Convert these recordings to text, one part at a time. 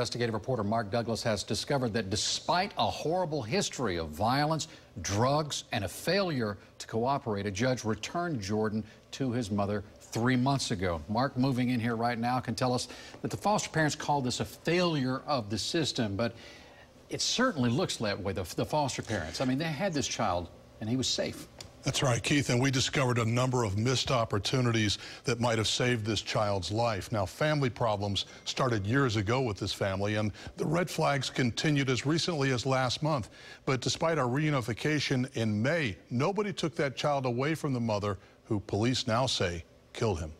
Investigative reporter Mark Douglas has discovered that despite a horrible history of violence, drugs, and a failure to cooperate, a judge returned Jordan to his mother 3 months ago. Mark, moving in here right now, can tell us that the foster parents called this a failure of the system, but it certainly looks that way, the foster parents. I mean, they had this child, and he was safe. That's right, Keith, and we discovered a number of missed opportunities that might have saved this child's life. Now, family problems started years ago with this family, and the red flags continued as recently as last month. But despite our reunification in May, nobody took that child away from the mother, who police now say killed him.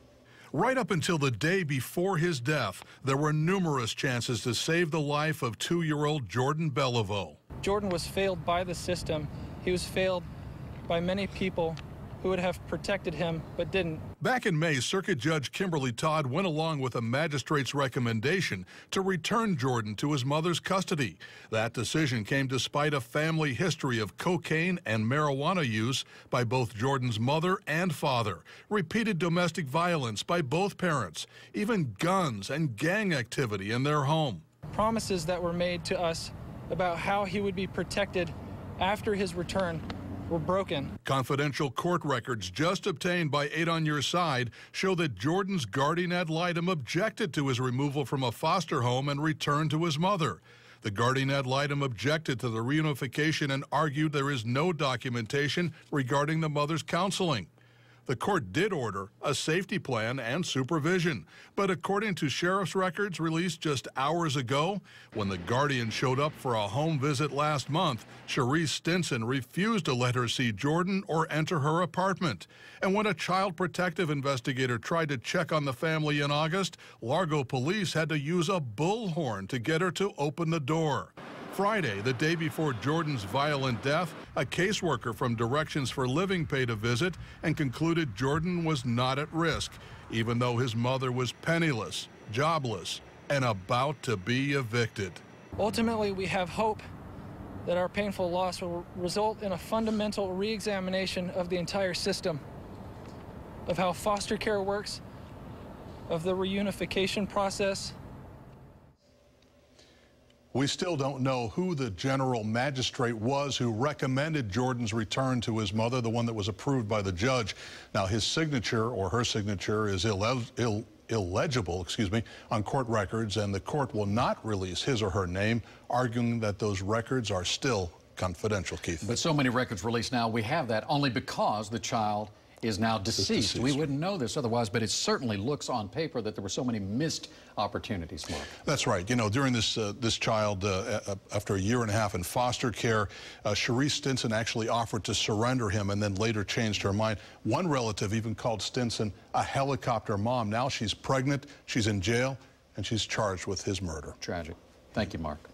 Right up until the day before his death, there were numerous chances to save the life of 2-year-old Jordan Beliveau. Jordan was failed by the system. He was failed by many people who would have protected him but didn't. Back in May, Circuit Judge Kimberly Todd went along with a magistrate's recommendation to return Jordan to his mother's custody. That decision came despite a family history of cocaine and marijuana use by both Jordan's mother and father, repeated domestic violence by both parents, even guns and gang activity in their home. Promises that were made to us about how he would be protected after his return were broken. Confidential court records just obtained by 8 on Your Side show that Jordan's guardian ad litem objected to his removal from a foster home and return to his mother. The guardian ad litem objected to the reunification and argued there is no documentation regarding the mother's counseling. The court did order a safety plan and supervision, but according to sheriff's records released just hours ago, when the guardian showed up for a home visit last month, Cherise Stinson refused to let her see Jordan or enter her apartment. And when a child protective investigator tried to check on the family in August, Largo police had to use a bullhorn to get her to open the door. Friday, the day before Jordan's violent death, a caseworker from Directions for Living paid a visit and concluded Jordan was not at risk, even though his mother was penniless, jobless, and about to be evicted. Ultimately, we have hope that our painful loss will result in a fundamental re-examination of the entire system, of how foster care works, of the reunification process. We still don't know who the general magistrate was who recommended Jordan's return to his mother, the one that was approved by the judge. Now, his signature or her signature is illegible, on court records, and the court will not release his or her name, arguing that those records are still confidential, Keith. But so many records released now, we have that only because the child is now deceased. We wouldn't know this otherwise, but it certainly looks on paper that there were so many missed opportunities, Mark. That's right. You know, during this child, after a year and a half in foster care, Cherise Stinson actually offered to surrender him and then later changed her mind. One relative even called Stinson a helicopter mom. Now she's pregnant, she's in jail, and she's charged with his murder. Tragic. Thank you, Mark.